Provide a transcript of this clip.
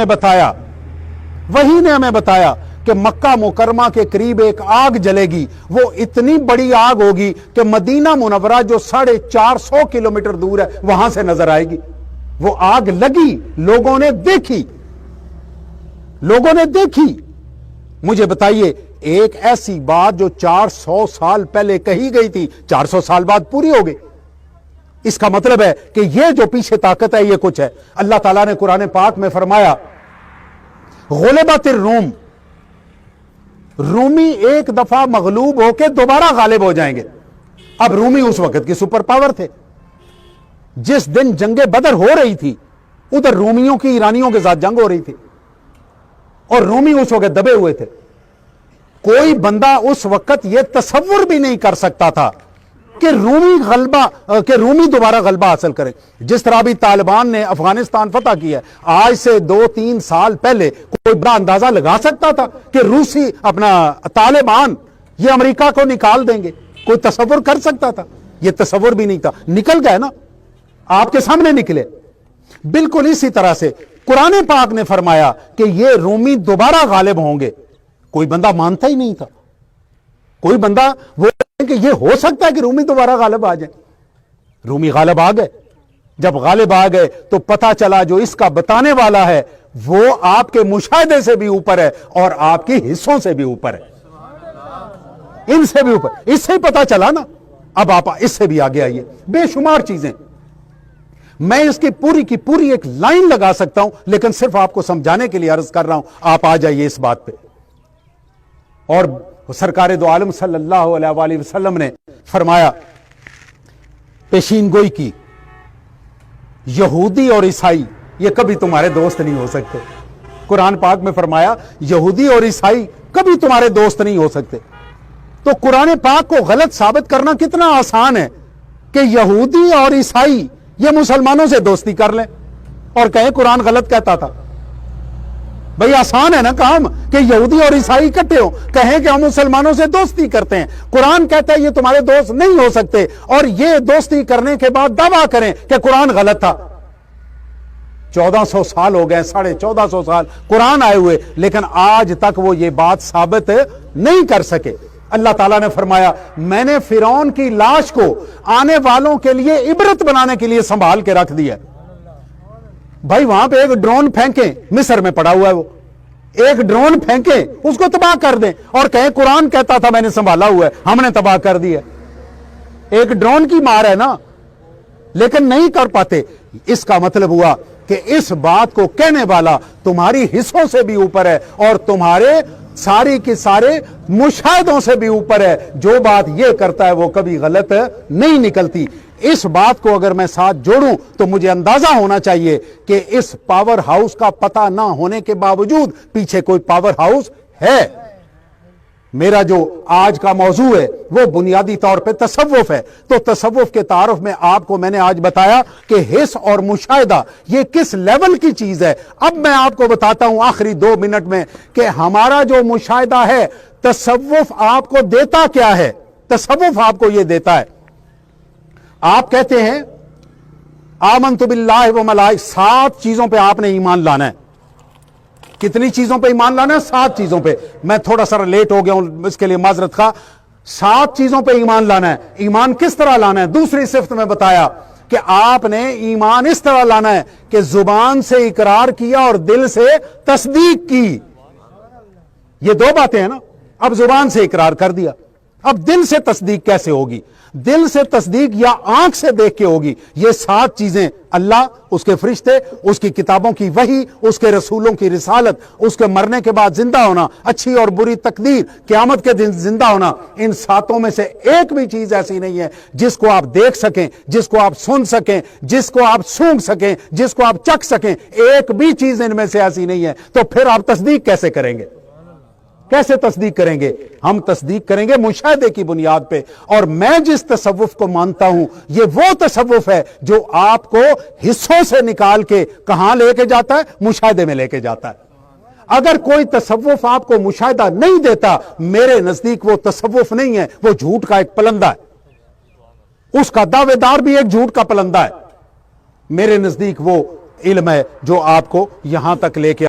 बताया, वही ने हमें बताया कि मक्का मुकरमा के करीब एक आग जलेगी। वो इतनी बड़ी आग होगी कि मदीना मुनव्वरा जो 450 किलोमीटर दूर है वहां से नजर आएगी। वो आग लगी, लोगों ने देखी, लोगों ने देखी। मुझे बताइए, एक ऐसी बात जो 400 साल पहले कही गई थी 400 साल बाद पूरी हो गई। इसका मतलब है कि ये जो पीछे ताकत है ये कुछ है। अल्लाह ताला ने कुरान पाक में फरमाया, गुलिबतिर रूम, रूमी एक दफा मगलूब होकर दोबारा गालिब हो जाएंगे। अब रूमी उस वक्त की सुपर पावर थे। जिस दिन जंगे बदर हो रही थी उधर रूमियों की ईरानियों के साथ जंग हो रही थी और रूमी उस वक्त दबे हुए थे। कोई बंदा उस वक्त यह तसव्वुर भी नहीं कर सकता था कि रूमी दोबारा गलबा हासिल करें। जिस तरह भी तालिबान ने अफगानिस्तान फतह किया, आज से 2-3 साल पहले कोई बड़ा अंदाजा लगा सकता था कि रूसी अपना तालिबान ये अमेरिका को निकाल देंगे? कोई तसव्वुर कर सकता था? ये तसव्वुर भी नहीं था। निकल गए ना, आपके सामने निकले। बिल्कुल इसी तरह से कुरान पाक ने फरमाया कि ये रूमी दोबारा गालिब होंगे। कोई बंदा मानता ही नहीं था। कोई बंदा वो कि ये हो सकता है कि रूमी दोबारा गालिब आ जाए। रूमी गालिब आ गए। जब गालिब आ गए तो पता चला जो इसका बताने वाला है वो आपके मुशाहिदे से भी ऊपर है और आपके हिस्सों से भी ऊपर है, इनसे भी ऊपर। इससे ही पता चला ना। अब आप इससे भी आगे आइए। बेशुमार चीजें, मैं इसकी पूरी की पूरी एक लाइन लगा सकता हूं, लेकिन सिर्फ आपको समझाने के लिए अर्ज कर रहा हूं। आप आ जाइए इस बात पे। और सरकार दो आलम सल्लल्लाहु अलैहि वसल्लम ने फरमाया, पेशीन गोई की, यहूदी और ईसाई ये कभी तुम्हारे दोस्त नहीं हो सकते। कुरान पाक में फरमाया यहूदी और ईसाई कभी तुम्हारे दोस्त नहीं हो सकते। तो कुरान पाक को गलत साबित करना कितना आसान है कि यहूदी और ईसाई ये मुसलमानों से दोस्ती कर लें और कहें कुरान गलत कहता था। भाई आसान है ना काम कि यहूदी और ईसाई इकट्ठे हो, कहें कि हम मुसलमानों से दोस्ती करते हैं। कुरान कहता है ये तुम्हारे दोस्त नहीं हो सकते, और ये दोस्ती करने के बाद दावा करें कि कुरान गलत था। 1400 साल हो गए, 1450 साल कुरान आए हुए, लेकिन आज तक वो ये बात साबित नहीं कर सके। अल्लाह ताला ने फरमाया, मैंने फिरौन की लाश को आने वालों के लिए इबरत बनाने के लिए संभाल के रख दिया। भाई वहां पे एक ड्रोन फेंके, मिस्र में पड़ा हुआ है वो, एक ड्रोन फेंके उसको तबाह कर दें और कहें कुरान कहता था मैंने संभाला हुआ है, हमने तबाह कर दिया। एक ड्रोन की मार है ना, लेकिन नहीं कर पाते। इसका मतलब हुआ कि इस बात को कहने वाला तुम्हारी हिस्सों से भी ऊपर है और तुम्हारे सारी के सारे मुशाहिदों से भी ऊपर है। जो बात यह करता है वो कभी गलत नहीं निकलती। इस बात को अगर मैं साथ जोड़ूं तो मुझे अंदाजा होना चाहिए कि इस पावर हाउस का पता ना होने के बावजूद पीछे कोई पावर हाउस है। मेरा जो आज का मौजू है वो बुनियादी तौर पे तसव्वुफ है। तो तसव्वुफ के तारुफ में आपको मैंने आज बताया कि हिस्स और मुशाहिदा ये किस लेवल की चीज है। अब मैं आपको बताता हूं आखिरी 2 मिनट में कि हमारा जो मुशाहिदा है, तसव्वुफ आपको देता क्या है। तसव्वुफ आपको ये देता है, आप कहते हैं आमनतु बिल्लाहि व मलाइक, 7 चीजों पे आपने ईमान लाना है। कितनी चीजों पे ईमान लाना है? 7 चीजों पे। मैं थोड़ा सा लेट हो गया हूं, इसके लिए माजरत खा। 7 चीजों पे ईमान लाना है। ईमान किस तरह लाना है? दूसरी सिफ्त में बताया कि आपने ईमान इस तरह लाना है कि जुबान से इकरार किया और दिल से तस्दीक की। ये 2 बातें हैं ना। अब जुबान से इकरार कर दिया, अब दिल से तस्दीक कैसे होगी? दिल से तस्दीक या आंख से देख के होगी। ये 7 चीजें, अल्लाह, उसके फरिश्ते, उसकी किताबों की वही, उसके रसूलों की रिसालत, उसके मरने के बाद जिंदा होना, अच्छी और बुरी तकदीर, क़यामत के दिन जिंदा होना, इन 7 में से एक भी चीज ऐसी नहीं है जिसको आप देख सकें, जिसको आप सुन सकें, जिसको आप सूंघ सकें, जिसको आप चख सकें। एक भी चीज इनमें से ऐसी नहीं है। तो फिर आप तस्दीक कैसे करेंगे? कैसे तस्दीक करेंगे? हम तस्दीक करेंगे मुशाहिदे की बुनियाद पे। और मैं जिस तसव्वुफ को मानता हूं ये वो तसव्वुफ है जो आपको हिस्सों से निकाल के कहां लेके जाता है? मुशाहिदे में लेके जाता है। अगर कोई तसव्वुफ आपको मुशाहिदा नहीं देता, मेरे नजदीक वो तसव्वुफ नहीं है, वो झूठ का एक पलंदा है। उसका दावेदार भी एक झूठ का पलंदा है। मेरे नजदीक वो इल्म है जो आपको यहां तक लेके